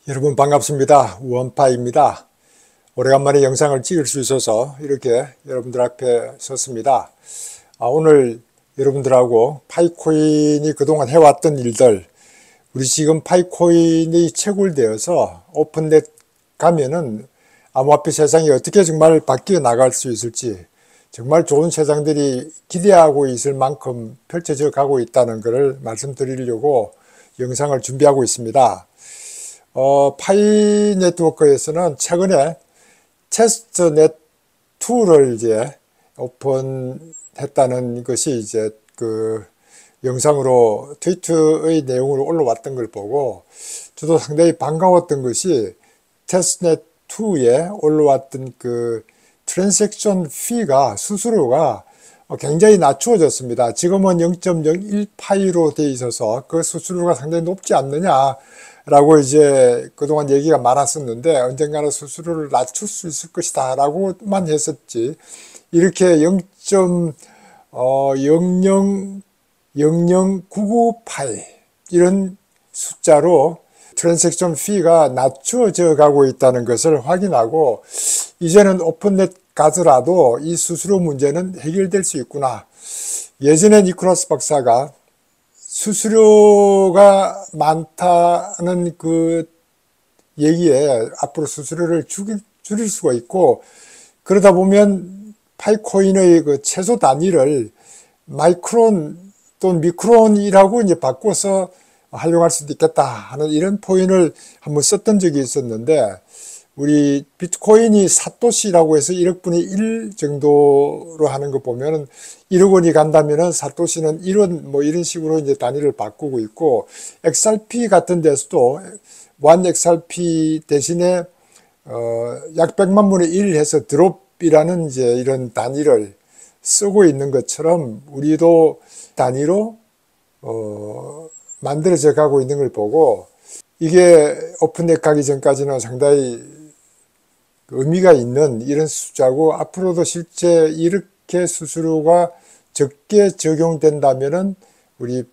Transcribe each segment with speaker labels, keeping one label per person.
Speaker 1: 여러분 반갑습니다. 우원파입니다. 오래간만에 영상을 찍을 수 있어서 이렇게 여러분들 앞에 섰습니다. 오늘 여러분들하고 파이코인이 그동안 해왔던 일들, 우리 지금 파이코인이 채굴되어서 오픈넷 가면은 암호화폐 세상이 어떻게 정말 바뀌어 나갈 수 있을지, 정말 좋은 세상들이 기대하고 있을 만큼 펼쳐져 가고 있다는 것을 말씀드리려고 영상을 준비하고 있습니다. 파이 네트워크에서는 최근에 테스트넷 2를 이제 오픈했다는 것이 이제 그 영상으로 트위터의 내용으로 올라왔던 걸 보고 저도 상당히 반가웠던 것이 테스트넷 2에 올라왔던 그 트랜잭션 피가 수수료가 굉장히 낮추어졌습니다. 지금은 0.01파이로 되어 있어서 그 수수료가 상당히 높지 않느냐 라고 이제 그동안 얘기가 많았었는데 언젠가는 수수료를 낮출 수 있을 것이다 라고만 했었지, 이렇게 0.000099파이 이런 숫자로 트랜잭션 피가 낮춰져 가고 있다는 것을 확인하고 이제는 오픈넷 가더라도 이 수수료 문제는 해결될 수 있구나. 예전에 니콜라스 박사가 수수료가 많다는 그 얘기에 앞으로 수수료를 줄일 수가 있고, 그러다 보면 파이코인의 그 최소 단위를 마이크론 또는 미크론이라고 이제 바꿔서 활용할 수도 있겠다 하는 이런 포인을 한번 썼던 적이 있었는데, 우리 비트코인이 사토시라고 해서 1억 분의 1 정도로 하는 거 보면은 1억 원이 간다면은 사토시는 1원 뭐 이런 식으로 이제 단위를 바꾸고 있고, XRP 같은 데서도 1 XRP 대신에 약 100만 분의 1 해서 드롭이라는 이제 이런 단위를 쓰고 있는 것처럼 우리도 단위로 만들어져 가고 있는 걸 보고, 이게 오픈넷 가기 전까지는 상당히 의미가 있는 이런 숫자고, 앞으로도 실제 이렇게 수수료가 적게 적용된다면은 우리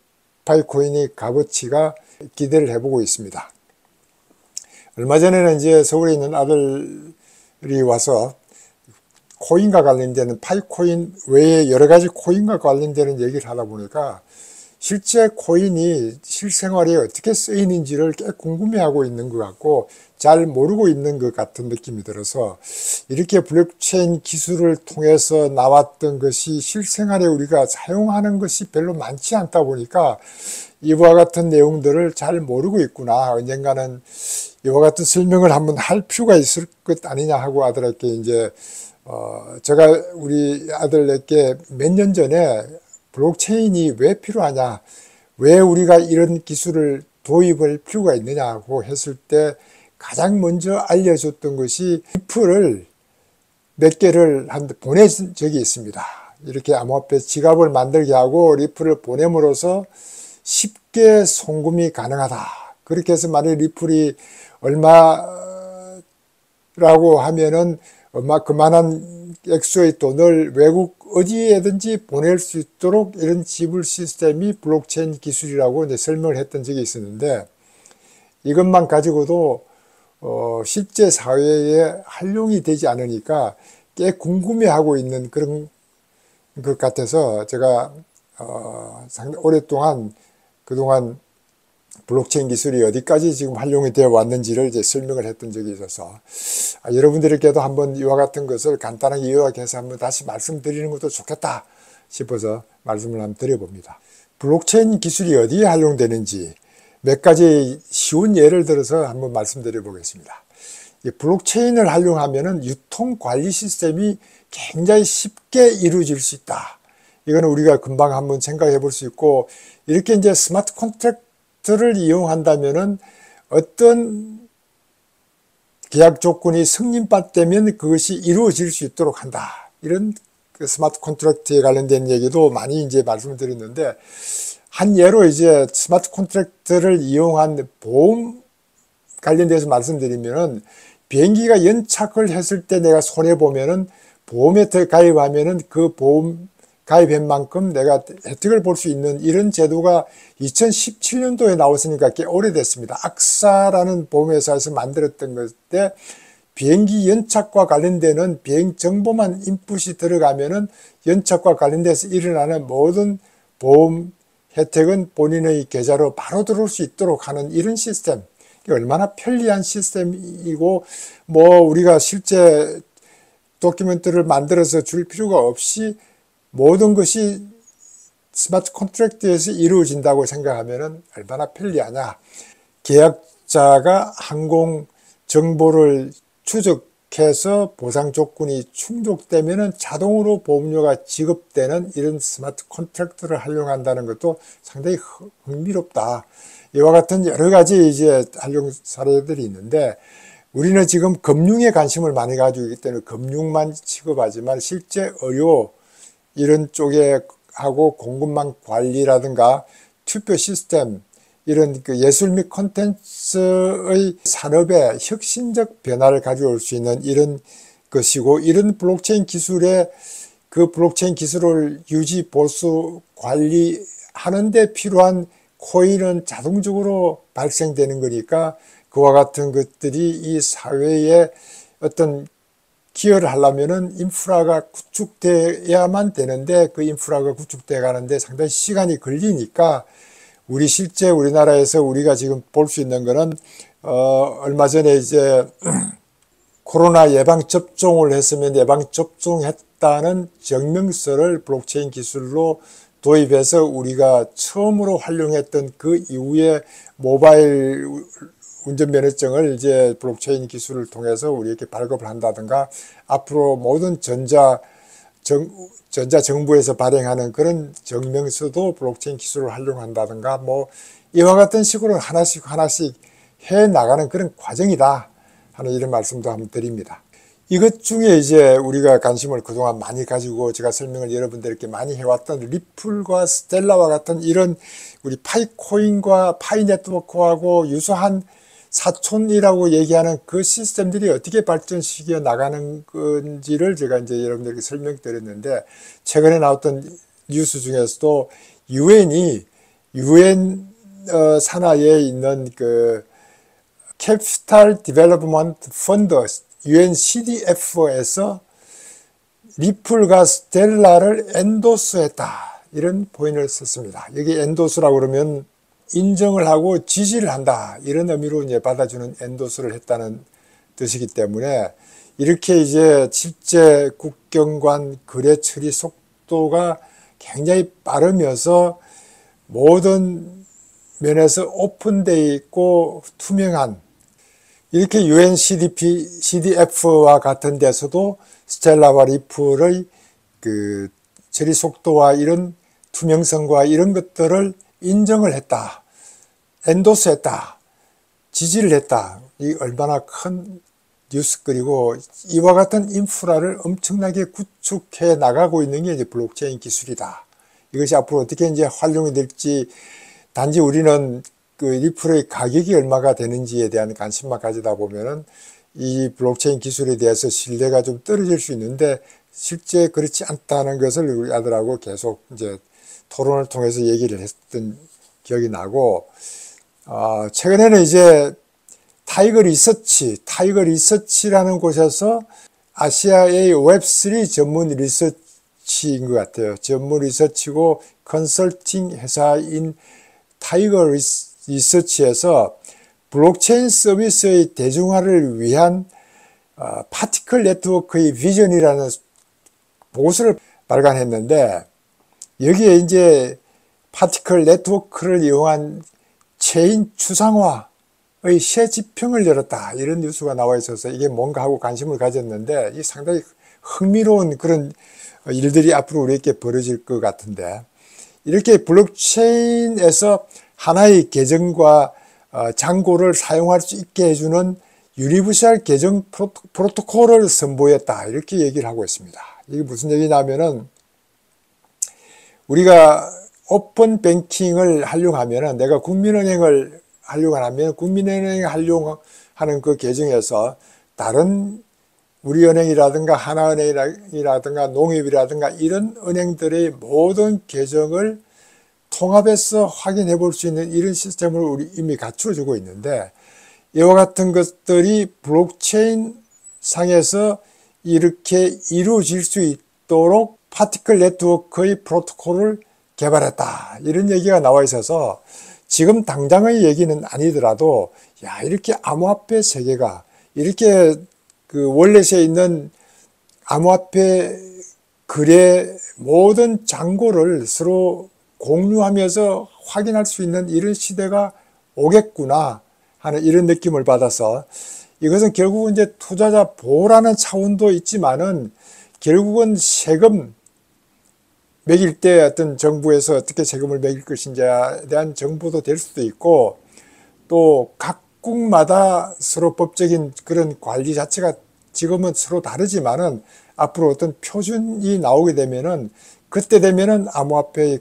Speaker 1: 파이코인의 값어치가 기대를 해보고 있습니다. 얼마 전에는 이제 서울에 있는 아들이 와서 코인과 관련되는 파이코인 외에 여러 가지 코인과 관련되는 얘기를 하다 보니까 실제 코인이 실생활에 어떻게 쓰이는지를 꽤 궁금해하고 있는 것 같고 잘 모르고 있는 것 같은 느낌이 들어서, 이렇게 블록체인 기술을 통해서 나왔던 것이 실생활에 우리가 사용하는 것이 별로 많지 않다 보니까 이와 같은 내용들을 잘 모르고 있구나, 언젠가는 이와 같은 설명을 한번 할 필요가 있을 것 아니냐 하고 아들에게 이제 제가 우리 아들에게 몇 년 전에 블록체인이 왜 필요하냐, 왜 우리가 이런 기술을 도입할 필요가 있느냐고 했을 때 가장 먼저 알려줬던 것이 리플을 몇 개를 보낸 적이 있습니다. 이렇게 암호화폐 지갑을 만들게 하고 리플을 보냄으로써 쉽게 송금이 가능하다. 그렇게 해서 만약 리플이 얼마라고 하면은 그만한 액수의 돈을 외국 어디에든지 보낼 수 있도록 이런 지불 시스템이 블록체인 기술이라고 이제 설명을 했던 적이 있었는데, 이것만 가지고도 실제 사회에 활용이 되지 않으니까 꽤 궁금해하고 있는 그런 것 같아서 제가 상당히 오랫동안 그동안 블록체인 기술이 어디까지 지금 활용이 되어 왔는지를 이제 설명을 했던 적이 있어서 여러분들에게도 한번 이와 같은 것을 간단하게 요약해서 한번 다시 말씀드리는 것도 좋겠다 싶어서 말씀을 한번 드려봅니다. 블록체인 기술이 어디에 활용되는지 몇 가지 쉬운 예를 들어서 한번 말씀드려 보겠습니다. 이 블록체인을 활용하면은 유통 관리 시스템이 굉장히 쉽게 이루어질 수 있다. 이거는 우리가 금방 한번 생각해 볼 수 있고, 이렇게 이제 스마트 컨트랙트를 이용한다면은 어떤 계약 조건이 승인받다면 그것이 이루어질 수 있도록 한다. 이런 그 스마트 컨트랙트에 관련된 얘기도 많이 이제 말씀을 드렸는데, 한 예로 이제 스마트 컨트랙트를 이용한 보험 관련돼서 말씀드리면은, 비행기가 연착을 했을 때 내가 손해 보면은 보험에 가입하면은 그 보험 가입한 만큼 내가 혜택을 볼 수 있는 이런 제도가 2017년도에 나왔으니까 꽤 오래됐습니다. 악사라는 보험회사에서 만들었던 것인데 비행기 연착과 관련되는 비행 정보만 인풋이 들어가면은 연착과 관련돼서 일어나는 모든 보험 혜택은 본인의 계좌로 바로 들어올 수 있도록 하는 이런 시스템. 얼마나 편리한 시스템이고, 뭐 우리가 실제 도큐멘트를 만들어서 줄 필요가 없이 모든 것이 스마트 컨트랙트에서 이루어진다고 생각하면 얼마나 편리하냐. 계약자가 항공 정보를 추적해서 보상 조건이 충족되면 자동으로 보험료가 지급되는 이런 스마트 컨트랙트를 활용한다는 것도 상당히 흥미롭다. 이와 같은 여러 가지 이제 활용 사례들이 있는데, 우리는 지금 금융에 관심을 많이 가지고 있기 때문에 금융만 취급하지만 실제 의료 이런 쪽에 하고 공급망 관리라든가 투표 시스템 이런 그 예술 및 콘텐츠의 산업에 혁신적 변화를 가져올 수 있는 이런 것이고, 이런 블록체인 기술에 그 블록체인 기술을 유지, 보수, 관리하는 데 필요한 코인은 자동적으로 발생되는 거니까 그와 같은 것들이 이 사회에 어떤 기여를 하려면은 인프라가 구축돼야만 되는데 그 인프라가 구축돼 가는데 상당히 시간이 걸리니까 우리 실제 우리나라에서 우리가 지금 볼 수 있는 거는 얼마 전에 이제 코로나 예방 접종을 했으면 예방 접종했다는 증명서를 블록체인 기술로 도입해서 우리가 처음으로 활용했던 그 이후에 모바일 운전면허증을 이제 블록체인 기술을 통해서 우리에게 발급을 한다든가 앞으로 모든 전자정부에서 발행하는 그런 증명서도 블록체인 기술을 활용한다든가 뭐 이와 같은 식으로 하나씩 해 나가는 그런 과정이다 하는 이런 말씀도 한번 드립니다. 이것 중에 이제 우리가 관심을 그동안 많이 가지고 제가 설명을 여러분들께 많이 해왔던 리플과 스텔라와 같은 이런 우리 파이코인과 파이네트워크하고 유사한 사촌이라고 얘기하는 그 시스템들이 어떻게 발전시켜 나가는 건지를 제가 이제 여러분들께 설명드렸는데, 최근에 나왔던 뉴스 중에서도 유엔 산하에 있는 그 캐피탈 디벨롭먼트 펀드 UN CDF에서 리플과 스텔라를 엔도스했다 이런 포인트를 썼습니다. 여기 엔도스라고 그러면 인정을 하고 지지를 한다 이런 의미로 이제 받아주는 엔도스를 했다는 뜻이기 때문에 이렇게 이제 실제 국경간 거래 처리 속도가 굉장히 빠르면서 모든 면에서 오픈되어 있고 투명한 이렇게 UN CDF와 같은 데서도 스텔라와 리플의 그 처리 속도와 이런 투명성과 이런 것들을 인정을 했다, 엔도스했다, 지지를 했다. 이 얼마나 큰 뉴스거리고 이와 같은 인프라를 엄청나게 구축해 나가고 있는 게 이제 블록체인 기술이다. 이것이 앞으로 어떻게 이제 활용이 될지 단지 우리는 그 리플의 가격이 얼마가 되는지에 대한 관심만 가지다 보면은 이 블록체인 기술에 대해서 신뢰가 좀 떨어질 수 있는데 실제 그렇지 않다는 것을 우리 아들하고 계속 이제 토론을 통해서 얘기를 했던 기억이 나고, 최근에는 이제 타이거 리서치라는 곳에서 아시아의 웹3 전문 리서치인 것 같아요. 전문 리서치고 컨설팅 회사인 타이거 리서치에서 블록체인 서비스의 대중화를 위한 파티클 네트워크의 비전이라는 보고서를 발간했는데, 여기에 이제 파티클 네트워크를 이용한 체인 추상화의 새 지평을 열었다 이런 뉴스가 나와 있어서 이게 뭔가 하고 관심을 가졌는데, 이 상당히 흥미로운 그런 일들이 앞으로 우리에게 벌어질 것 같은데, 이렇게 블록체인에서 하나의 계정과 잔고를 사용할 수 있게 해주는 유니버셜 계정 프로토콜을 선보였다 이렇게 얘기를 하고 있습니다. 이게 무슨 얘기냐면은 우리가 오픈 뱅킹을 활용하면은 내가 국민은행을 활용하면 국민은행 활용하는 그 계정에서 다른 우리은행이라든가 하나은행이라든가 농협이라든가 이런 은행들의 모든 계정을 통합해서 확인해 볼 수 있는 이런 시스템을 우리 이미 갖추어 주고 있는데, 이와 같은 것들이 블록체인 상에서 이렇게 이루어질 수 있도록 파티클 네트워크의 프로토콜을 개발했다, 이런 얘기가 나와 있어서 지금 당장의 얘기는 아니더라도, 야, 이렇게 암호화폐 세계가 이렇게 그 월렛에 있는 암호화폐 거래 모든 잔고를 서로 공유하면서 확인할 수 있는 이런 시대가 오겠구나 하는 이런 느낌을 받아서, 이것은 결국은 이제 투자자 보호라는 차원도 있지만은 결국은 세금 매길 때 어떤 정부에서 어떻게 세금을 매길 것인지에 대한 정보도 될 수도 있고, 또 각국마다 서로 법적인 그런 관리 자체가 지금은 서로 다르지만은 앞으로 어떤 표준이 나오게 되면은 그때 되면은 암호화폐의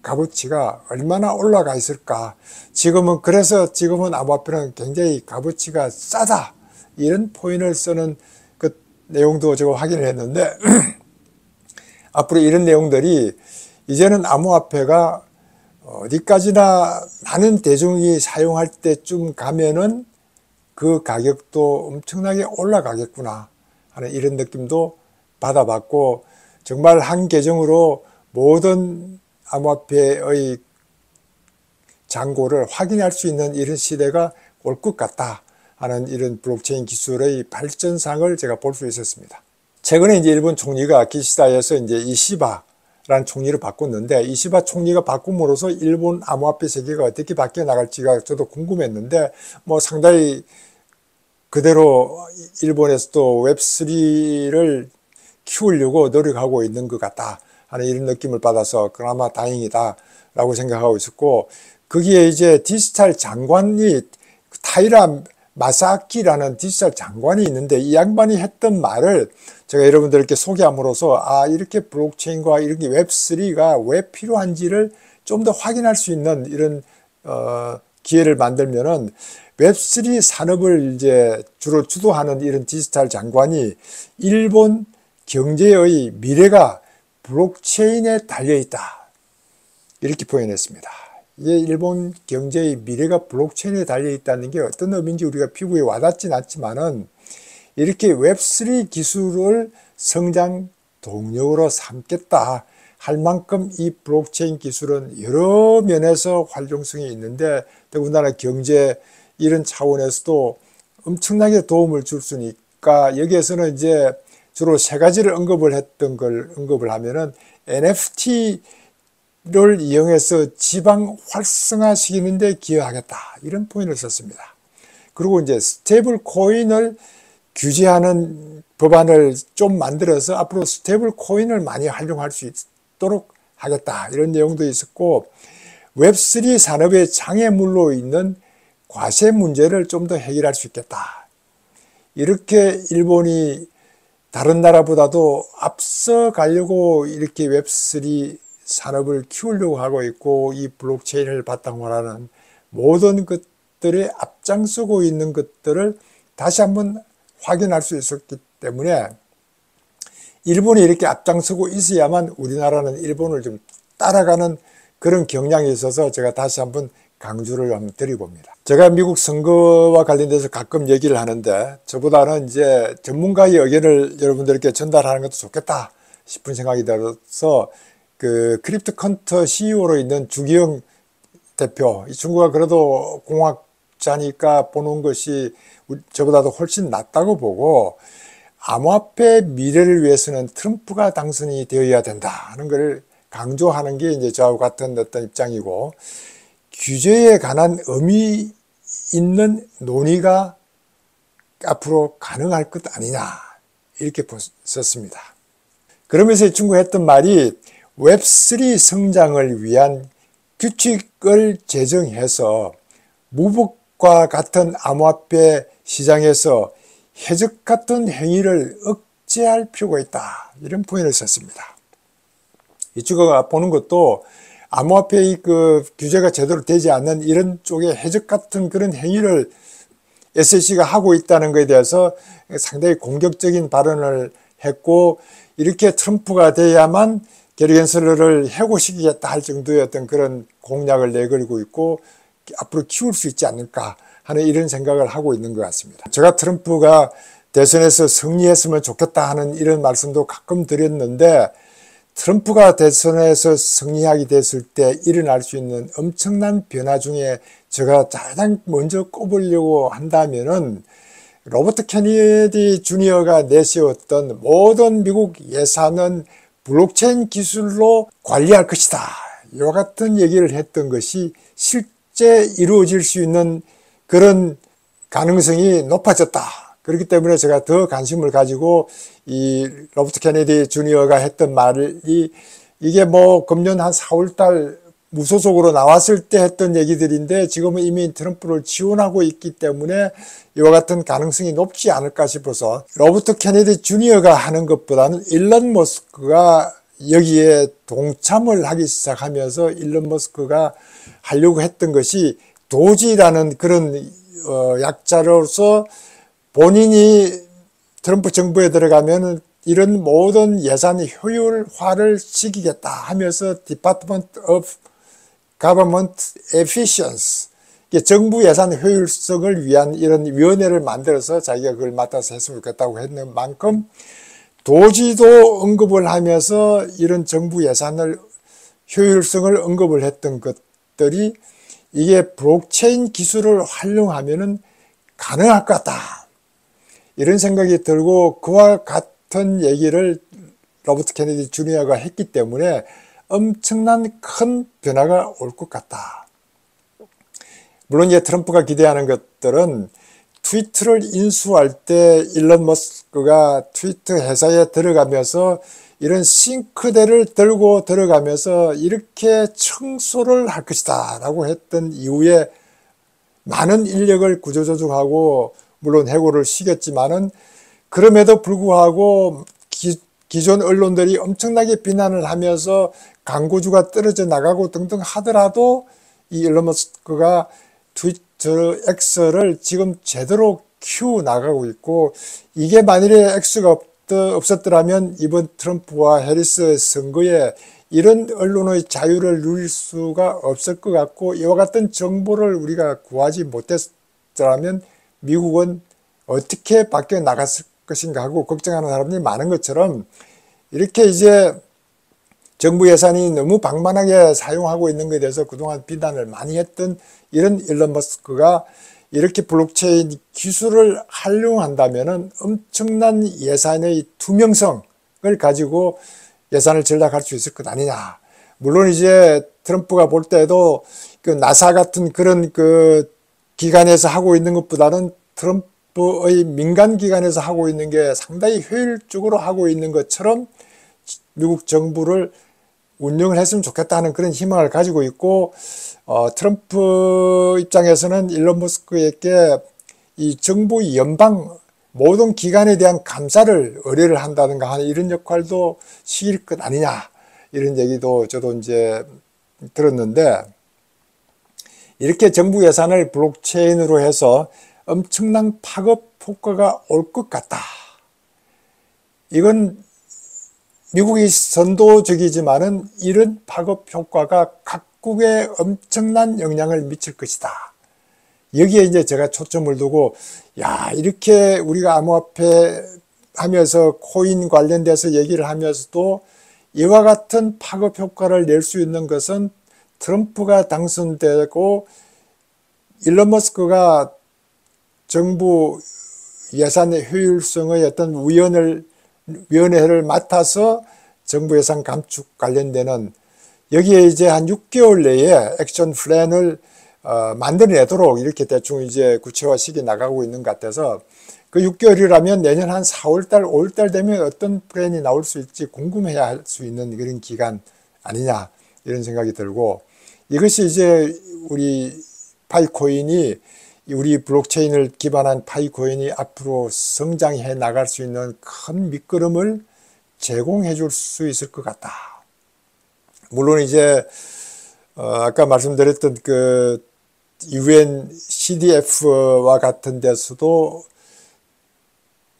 Speaker 1: 값어치가 얼마나 올라가 있을까. 그래서 지금은 암호화폐는 굉장히 값어치가 싸다, 이런 포인트를 쓰는 그 내용도 제가 확인을 했는데 앞으로 이런 내용들이 이제는 암호화폐가 어디까지나 많은 대중이 사용할 때쯤 가면은 그 가격도 엄청나게 올라가겠구나 하는 이런 느낌도 받아봤고, 정말 한 계정으로 모든 암호화폐의 잔고를 확인할 수 있는 이런 시대가 올 것 같다 하는 이런 블록체인 기술의 발전상을 제가 볼 수 있었습니다. 최근에 이제 일본 총리가 기시다에서 이제 이시바라는 총리를 바꿨는데, 이시바 총리가 바꿈으로써 일본 암호화폐 세계가 어떻게 바뀌어 나갈지가 저도 궁금했는데, 뭐 상당히 그대로 일본에서도 웹3를 키우려고 노력하고 있는 것 같다 하는 이런 느낌을 받아서 그나마 다행이다 라고 생각하고 있었고, 거기에 이제 디지털 장관이 타이라 마사키라는 디지털 장관이 있는데, 이 양반이 했던 말을 제가 여러분들께 소개함으로써 이렇게 블록체인과 이렇게 웹3가 왜 필요한지를 좀 더 확인할 수 있는 이런 기회를 만들면은, 웹3 산업을 이제 주로 주도하는 이런 디지털 장관이 일본 경제의 미래가 블록체인에 달려있다, 이렇게 표현했습니다. 이게 일본 경제의 미래가 블록체인에 달려있다는 게 어떤 의미인지 우리가 피부에 와닿진 않지만은, 이렇게 웹3 기술을 성장 동력으로 삼겠다 할 만큼 이 블록체인 기술은 여러 면에서 활용성이 있는데, 더군다나 경제 이런 차원에서도 엄청나게 도움을 줄 수 있으니까, 여기에서는 이제 주로 세 가지를 언급을 하면은 NFT를 이용해서 지방 활성화시키는 데 기여하겠다, 이런 포인트를 썼습니다. 그리고 이제 스테이블 코인을 규제하는 법안을 좀 만들어서 앞으로 스테이블 코인을 많이 활용할 수 있도록 하겠다, 이런 내용도 있었고, 웹3 산업의 장애물로 있는 과세 문제를 좀 더 해결할 수 있겠다. 이렇게 일본이 다른 나라보다도 앞서 가려고 이렇게 웹3 산업을 키우려고 하고 있고, 이 블록체인을 바탕으로 하는 모든 것들에 앞장서고 있는 것들을 다시 한번 확인할 수 있었기 때문에, 일본이 이렇게 앞장서고 있어야만 우리나라는 일본을 좀 따라가는 그런 경향이 있어서 제가 다시 한번 강조를 한번 드려봅니다. 제가 미국 선거와 관련돼서 가끔 얘기를 하는데, 저보다는 이제 전문가의 의견을 여러분들께 전달하는 것도 좋겠다 싶은 생각이 들어서, 그 크립토컨터 CEO로 있는 주기영 대표, 이 친구가 그래도 공학자니까 보는 것이 저보다도 훨씬 낫다고 보고, 암호화폐 미래를 위해서는 트럼프가 당선이 되어야 된다 하는 것을 강조하는 게 이제 저하고 같은 어떤 입장이고, 규제에 관한 의미 있는 논의가 앞으로 가능할 것 아니냐, 이렇게 썼습니다. 그러면서 이 친구가 했던 말이, 웹3 성장을 위한 규칙을 제정해서 무복과 같은 암호화폐 시장에서 해적 같은 행위를 억제할 필요가 있다, 이런 표현을 썼습니다. 이 친구가 보는 것도 암호화폐의 그 규제가 제대로 되지 않는 이런 쪽에 해적 같은 그런 행위를 SEC가 하고 있다는 것에 대해서 상당히 공격적인 발언을 했고, 이렇게 트럼프가 돼야만 게리 겐슬러를 해고시키겠다 할 정도의 어떤 그런 공약을 내걸고 있고 앞으로 키울 수 있지 않을까 하는 이런 생각을 하고 있는 것 같습니다. 제가 트럼프가 대선에서 승리했으면 좋겠다 하는 이런 말씀도 가끔 드렸는데, 트럼프가 대선에서 승리하게 됐을 때 일어날 수 있는 엄청난 변화 중에 제가 가장 먼저 꼽으려고 한다면은 로버트 케네디 주니어가 내세웠던 모든 미국 예산은 블록체인 기술로 관리할 것이다. 이와 같은 얘기를 했던 것이 실제 이루어질 수 있는 그런 가능성이 높아졌다. 그렇기 때문에 제가 더 관심을 가지고 이 로버트 케네디 주니어가 했던 말이 이게 뭐 금년 한 4월달 무소속으로 나왔을 때 했던 얘기들인데 지금은 이미 트럼프를 지원하고 있기 때문에 이와 같은 가능성이 높지 않을까 싶어서 로버트 케네디 주니어가 하는 것보다는 일론 머스크가 여기에 동참을 하기 시작하면서 일론 머스크가 하려고 했던 것이 도지라는 그런 약자로서 본인이 트럼프 정부에 들어가면 이런 모든 예산의 효율화를 시키겠다 하면서 Department of Government Efficiency, 정부 예산 효율성을 위한 이런 위원회를 만들어서 자기가 그걸 맡아서 했으면 좋겠다고 했는 만큼 도지도 언급을 하면서 이런 정부 예산을 효율성을 언급을 했던 것들이 이게 블록체인 기술을 활용하면은 가능할 것 같다. 이런 생각이 들고 그와 같은 얘기를 로버트 케네디 주니어가 했기 때문에 엄청난 큰 변화가 올 것 같다. 물론 이제 트럼프가 기대하는 것들은 트위터를 인수할 때 일론 머스크가 트위터 회사에 들어가면서 이런 싱크대를 들고 들어가면서 이렇게 청소를 할 것이다 라고 했던 이후에 많은 인력을 구조조정하고 물론 해고를 시켰지만은 그럼에도 불구하고 기존 언론들이 엄청나게 비난을 하면서 광고주가 떨어져 나가고 등등 하더라도 이 일론 머스크가 트위터 X를 지금 제대로 키워 나가고 있고, 이게 만일에 X가 없었더라면 이번 트럼프와 해리스 선거에 이런 언론의 자유를 누릴 수가 없을 것 같고, 이와 같은 정보를 우리가 구하지 못했더라면 미국은 어떻게 바뀌어 나갔을 것인가 하고 걱정하는 사람들이 많은 것처럼, 이렇게 이제 정부 예산이 너무 방만하게 사용하고 있는 것에 대해서 그동안 비난을 많이 했던 이런 일론 머스크가 이렇게 블록체인 기술을 활용한다면 엄청난 예산의 투명성을 가지고 예산을 전략할 수 있을 것 아니냐. 물론 이제 트럼프가 볼 때도 그 나사 같은 그런 그 기관에서 하고 있는 것보다는 트럼프의 민간 기관에서 하고 있는 게 상당히 효율적으로 하고 있는 것처럼 미국 정부를 운영을 했으면 좋겠다는 그런 희망을 가지고 있고, 트럼프 입장에서는 일론 머스크에게 이 정부 연방 모든 기관에 대한 감사를 의뢰를 한다든가 하는 이런 역할도 시킬 것 아니냐, 이런 얘기도 저도 이제 들었는데, 이렇게 정부 예산을 블록체인으로 해서 엄청난 파급 효과가 올 것 같다. 이건 미국이 선도적이지만은 이런 파급 효과가 각국에 엄청난 영향을 미칠 것이다. 여기에 이제 제가 초점을 두고, 야, 이렇게 우리가 암호화폐 하면서 코인 관련돼서 얘기를 하면서도 이와 같은 파급 효과를 낼 수 있는 것은 트럼프가 당선되고 일론 머스크가 정부 예산의 효율성의 어떤 위원회를 맡아서 정부 예산 감축 관련되는, 여기에 이제 한 6개월 내에 액션 플랜을 만들어내도록 이렇게 대충 이제 구체화 시기 나가고 있는 것 같아서, 그 6개월이라면 내년 한 4월달, 5월달 되면 어떤 플랜이 나올 수 있을지 궁금해야 할 수 있는 그런 기간 아니냐, 이런 생각이 들고, 이것이 이제 우리 파이코인이, 우리 블록체인을 기반한 파이코인이 앞으로 성장해 나갈 수 있는 큰 밑거름을 제공해 줄 수 있을 것 같다. 물론 이제 아까 말씀드렸던 그 UN CDF와 같은 데서도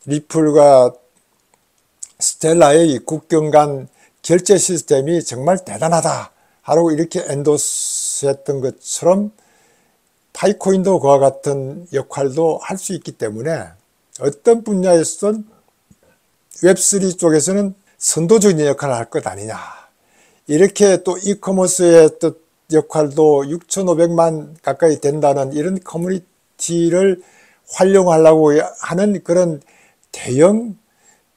Speaker 1: 리플과 스텔라의 국경 간 결제 시스템이 정말 대단하다 하고 이렇게 엔도스했던 것처럼 파이코인도 그와 같은 역할도 할 수 있기 때문에 어떤 분야에서든 웹3 쪽에서는 선도적인 역할을 할 것 아니냐. 이렇게 또 이커머스의 또 역할도 6,500만 가까이 된다는 이런 커뮤니티를 활용하려고 하는 그런 대형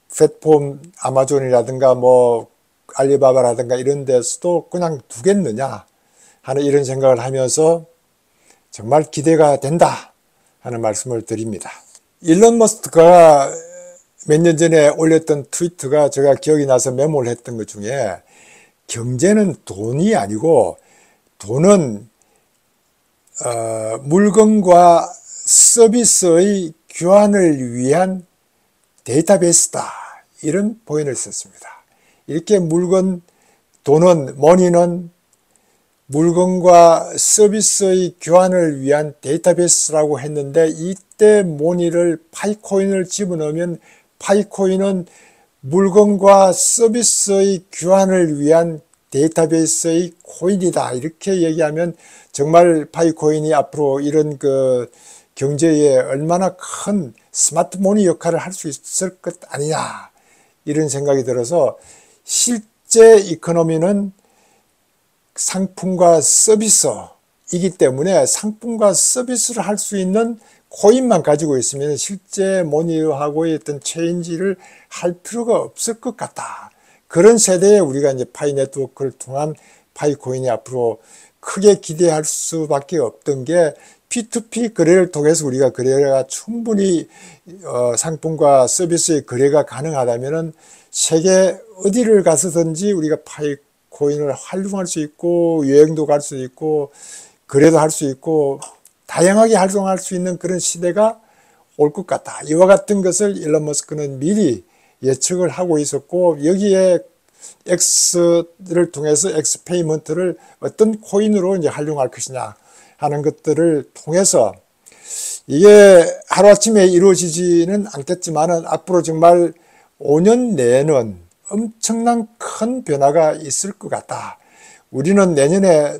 Speaker 1: 플랫폼 아마존이라든가 뭐 알리바바라든가 이런 데서도 그냥 두겠느냐 하는 이런 생각을 하면서 정말 기대가 된다 하는 말씀을 드립니다. 일론 머스크가 몇 년 전에 올렸던 트위트가 제가 기억이 나서 메모를 했던 것 중에 경제는 돈이 아니고 돈은 물건과 서비스의 교환을 위한 데이터베이스다 이런 표현을 썼습니다. 이렇게 돈은 머니는 물건과 서비스의 교환을 위한 데이터베이스라고 했는데 이때 머니를 파이코인을 집어넣으면 파이코인은 물건과 서비스의 교환을 위한 데이터베이스의 코인이다. 이렇게 얘기하면 정말 파이코인이 앞으로 이런 그 경제에 얼마나 큰 스마트 머니 역할을 할 수 있을 것 아니냐. 이런 생각이 들어서 실제 이코노미는 상품과 서비스이기 때문에 상품과 서비스를 할 수 있는 코인만 가지고 있으면 실제 머니하고의 어떤 체인지를 할 필요가 없을 것 같다. 그런 세대에 우리가 이제 파이 네트워크를 통한 파이코인이 앞으로 크게 기대할 수밖에 없던 게 P2P 거래를 통해서 우리가 거래가 충분히 상품과 서비스의 거래가 가능하다면은 세계 어디를 가서든지 우리가 파이코인을 활용할 수 있고 여행도 갈 수 있고 거래도 할 수 있고 다양하게 활용할 수 있는 그런 시대가 올 것 같다. 이와 같은 것을 일론 머스크는 미리 예측을 하고 있었고 여기에 X를 통해서 X 페이먼트를 어떤 코인으로 이제 활용할 것이냐 하는 것들을 통해서 이게 하루아침에 이루어지지는 않겠지만은 앞으로 정말 5년 내에는 엄청난 큰 변화가 있을 것 같다. 우리는 내년에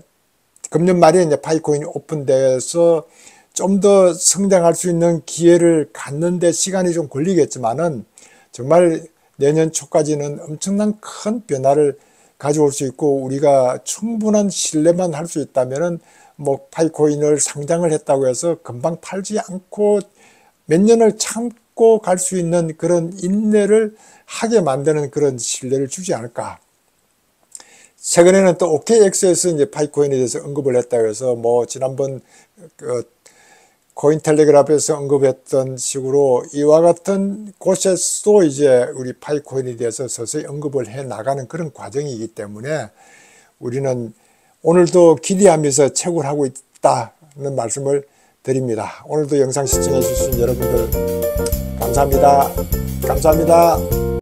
Speaker 1: 금년 말에 이제 파이코인이 오픈돼서 좀 더 성장할 수 있는 기회를 갖는데 시간이 좀 걸리겠지만은 정말 내년 초까지는 엄청난 큰 변화를 가져올 수 있고 우리가 충분한 신뢰만 할 수 있다면은 뭐 파이코인을 상장을 했다고 해서 금방 팔지 않고 몇 년을 참고 갈 수 있는 그런 인내를 하게 만드는 그런 신뢰를 주지 않을까. 최근에는 또 OKX에서 이제 파이코인에 대해서 언급을 했다고 해서 뭐 지난번 코인텔레그래프에서 언급했던 식으로 이와 같은 곳에서도 이제 우리 파이코인에 대해서 서서히 언급을 해 나가는 그런 과정이기 때문에 우리는 오늘도 기대하면서 채굴하고 있다는 말씀을 드립니다. 오늘도 영상 시청해 주신 여러분들 감사합니다. 감사합니다.